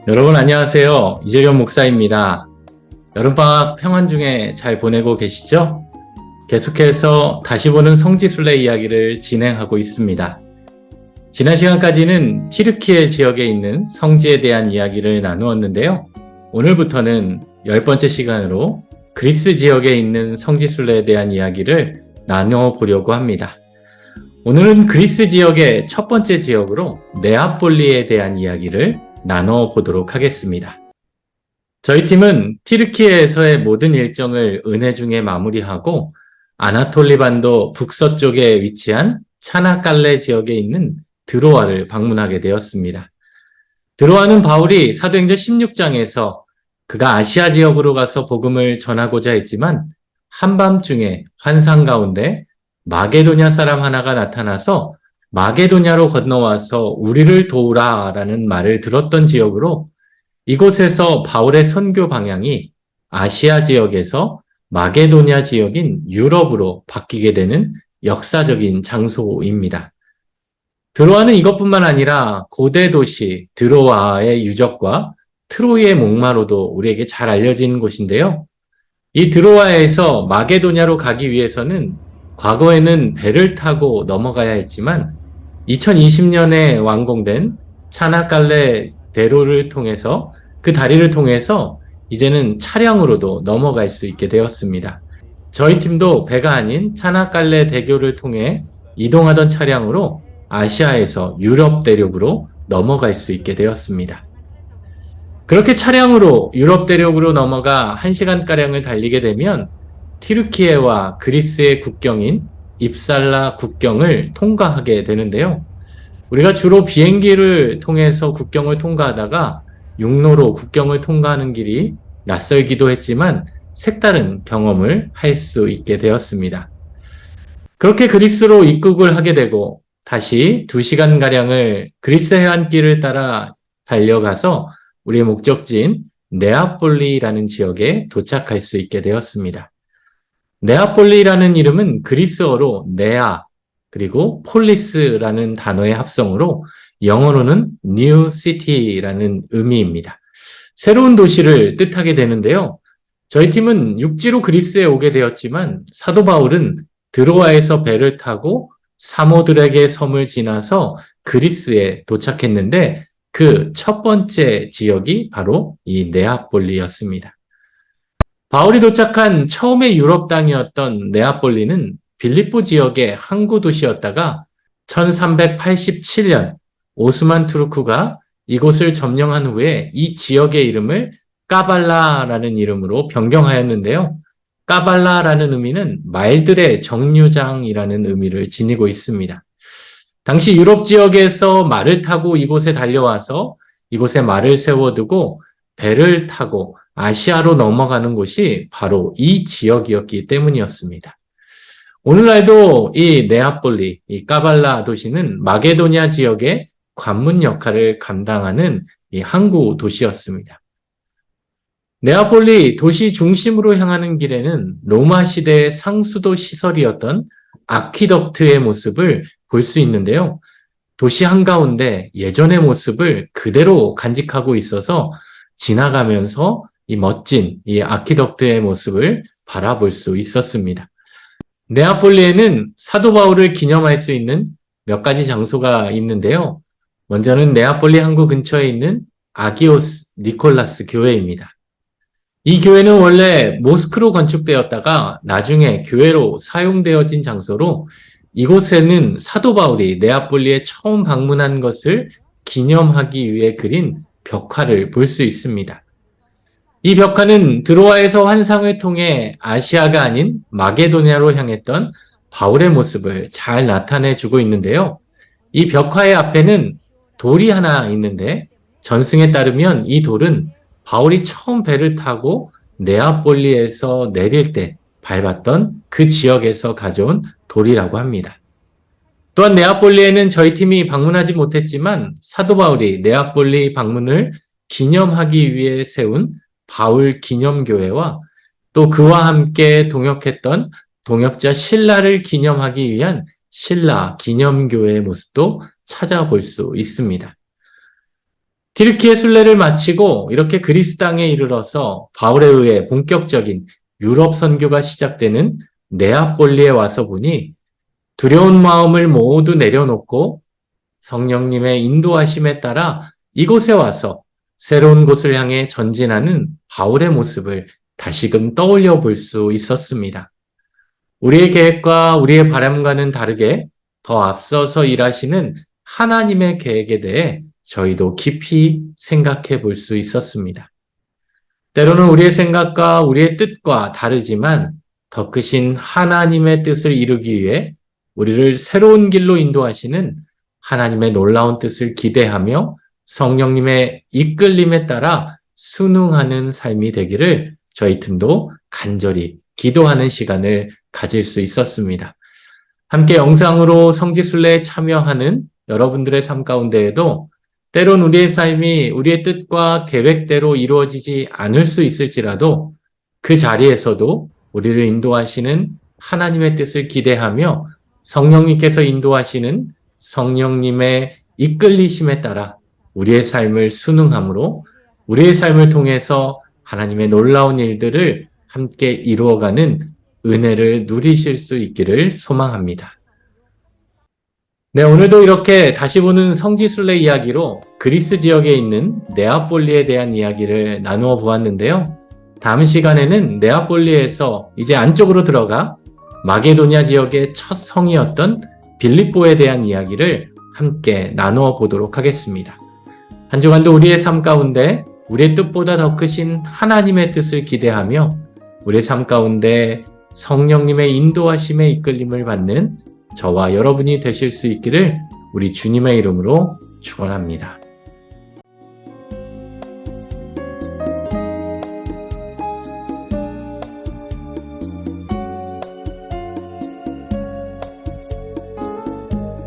여러분 안녕하세요. 이재경 목사입니다. 여름방학 평안 중에 잘 보내고 계시죠? 계속해서 다시 보는 성지순례 이야기를 진행하고 있습니다. 지난 시간까지는 티르키예 지역에 있는 성지에 대한 이야기를 나누었는데요. 오늘부터는 10번째 시간으로 그리스 지역에 있는 성지순례에 대한 이야기를 나눠보려고 합니다. 오늘은 그리스 지역의 첫 번째 지역으로 네아폴리에 대한 이야기를 나눠보도록 하겠습니다. 저희 팀은 티르키예에서의 모든 일정을 은혜 중에 마무리하고 아나톨리 반도 북서쪽에 위치한 차나칼레 지역에 있는 드로아를 방문하게 되었습니다. 드로아는 바울이 사도행전 16장에서 그가 아시아 지역으로 가서 복음을 전하고자 했지만 한밤중에 환상 가운데 마게도냐 사람 하나가 나타나서 마게도냐로 건너와서 우리를 도우라 라는 말을 들었던 지역으로 이곳에서 바울의 선교 방향이 아시아 지역에서 마게도냐 지역인 유럽으로 바뀌게 되는 역사적인 장소입니다. 드로아는 이것뿐만 아니라 고대 도시 드로아의 유적과 트로이의 목마로도 우리에게 잘 알려진 곳인데요. 이 드로아에서 마게도냐로 가기 위해서는 과거에는 배를 타고 넘어가야 했지만 2020년에 완공된 차나칼레 대로를 통해서 그 다리를 통해서 이제는 차량으로도 넘어갈 수 있게 되었습니다. 저희 팀도 배가 아닌 차나칼레 대교를 통해 이동하던 차량으로 아시아에서 유럽 대륙으로 넘어갈 수 있게 되었습니다. 그렇게 차량으로 유럽 대륙으로 넘어가 1시간가량을 달리게 되면 티르키예와 그리스의 국경인 입살라 국경을 통과하게 되는데요. 우리가 주로 비행기를 통해서 국경을 통과하다가 육로로 국경을 통과하는 길이 낯설기도 했지만 색다른 경험을 할 수 있게 되었습니다. 그렇게 그리스로 입국을 하게 되고 다시 2시간가량을 그리스 해안길을 따라 달려가서 우리의 목적지인 네아폴리라는 지역에 도착할 수 있게 되었습니다. 네아폴리라는 이름은 그리스어로 네아 그리고 폴리스라는 단어의 합성으로 영어로는 New City라는 의미입니다. 새로운 도시를 뜻하게 되는데요. 저희 팀은 육지로 그리스에 오게 되었지만 사도 바울은 드로아에서 배를 타고 사모드락의 섬을 지나서 그리스에 도착했는데 그 첫 번째 지역이 바로 이 네아폴리였습니다. 바울이 도착한 처음의 유럽 땅이었던 네아폴리는 빌립보 지역의 항구 도시였다가 1387년 오스만 투르크가 이곳을 점령한 후에 이 지역의 이름을 까발라라는 이름으로 변경하였는데요. 까발라라는 의미는 말들의 정류장이라는 의미를 지니고 있습니다. 당시 유럽 지역에서 말을 타고 이곳에 달려와서 이곳에 말을 세워두고 배를 타고 아시아로 넘어가는 곳이 바로 이 지역이었기 때문이었습니다. 오늘날도 이 네아폴리, 이 까발라 도시는 마게도냐 지역의 관문 역할을 감당하는 이 항구 도시였습니다. 네아폴리 도시 중심으로 향하는 길에는 로마 시대의 상수도 시설이었던 아퀴덕트의 모습을 볼 수 있는데요. 도시 한가운데 예전의 모습을 그대로 간직하고 있어서 지나가면서 이 멋진 이 아퀴덕트의 모습을 바라볼 수 있었습니다. 네아폴리에는 사도 바울을 기념할 수 있는 몇 가지 장소가 있는데요. 먼저는 네아폴리 항구 근처에 있는 아기오스 니콜라스 교회입니다. 이 교회는 원래 모스크로 건축되었다가 나중에 교회로 사용되어진 장소로 이곳에는 사도 바울이 네아폴리에 처음 방문한 것을 기념하기 위해 그린 벽화를 볼 수 있습니다. 이 벽화는 드로아에서 환상을 통해 아시아가 아닌 마게도냐로 향했던 바울의 모습을 잘 나타내주고 있는데요. 이 벽화의 앞에는 돌이 하나 있는데 전승에 따르면 이 돌은 바울이 처음 배를 타고 네아폴리에서 내릴 때 밟았던 그 지역에서 가져온 돌이라고 합니다. 또한 네아폴리에는 저희 팀이 방문하지 못했지만 사도 바울이 네아폴리 방문을 기념하기 위해 세운 바울 기념교회와 또 그와 함께 동역했던 동역자 신라를 기념하기 위한 신라 기념교회의 모습도 찾아볼 수 있습니다. 튀르키예 순례를 마치고 이렇게 그리스 땅에 이르러서 바울에 의해 본격적인 유럽 선교가 시작되는 네아폴리에 와서 보니 두려운 마음을 모두 내려놓고 성령님의 인도하심에 따라 이곳에 와서 새로운 곳을 향해 전진하는 바울의 모습을 다시금 떠올려 볼 수 있었습니다. 우리의 계획과 우리의 바람과는 다르게 더 앞서서 일하시는 하나님의 계획에 대해 저희도 깊이 생각해 볼 수 있었습니다. 때로는 우리의 생각과 우리의 뜻과 다르지만 더 크신 하나님의 뜻을 이루기 위해 우리를 새로운 길로 인도하시는 하나님의 놀라운 뜻을 기대하며 성령님의 이끌림에 따라 순응하는 삶이 되기를 저희 팀도 간절히 기도하는 시간을 가질 수 있었습니다. 함께 영상으로 성지순례에 참여하는 여러분들의 삶 가운데에도 때론 우리의 삶이 우리의 뜻과 계획대로 이루어지지 않을 수 있을지라도 그 자리에서도 우리를 인도하시는 하나님의 뜻을 기대하며 성령님께서 인도하시는 성령님의 이끌리심에 따라 우리의 삶을 순응함으로 우리의 삶을 통해서 하나님의 놀라운 일들을 함께 이루어가는 은혜를 누리실 수 있기를 소망합니다. 네, 오늘도 이렇게 다시 보는 성지순례 이야기로 그리스 지역에 있는 네아폴리에 대한 이야기를 나누어 보았는데요. 다음 시간에는 네아폴리에서 이제 안쪽으로 들어가 마게도냐 지역의 첫 성이었던 빌립보에 대한 이야기를 함께 나누어 보도록 하겠습니다. 한 주간도 우리의 삶 가운데 우리의 뜻보다 더 크신 하나님의 뜻을 기대하며 우리의 삶 가운데 성령님의 인도하심에 이끌림을 받는 저와 여러분이 되실 수 있기를 우리 주님의 이름으로 축원합니다.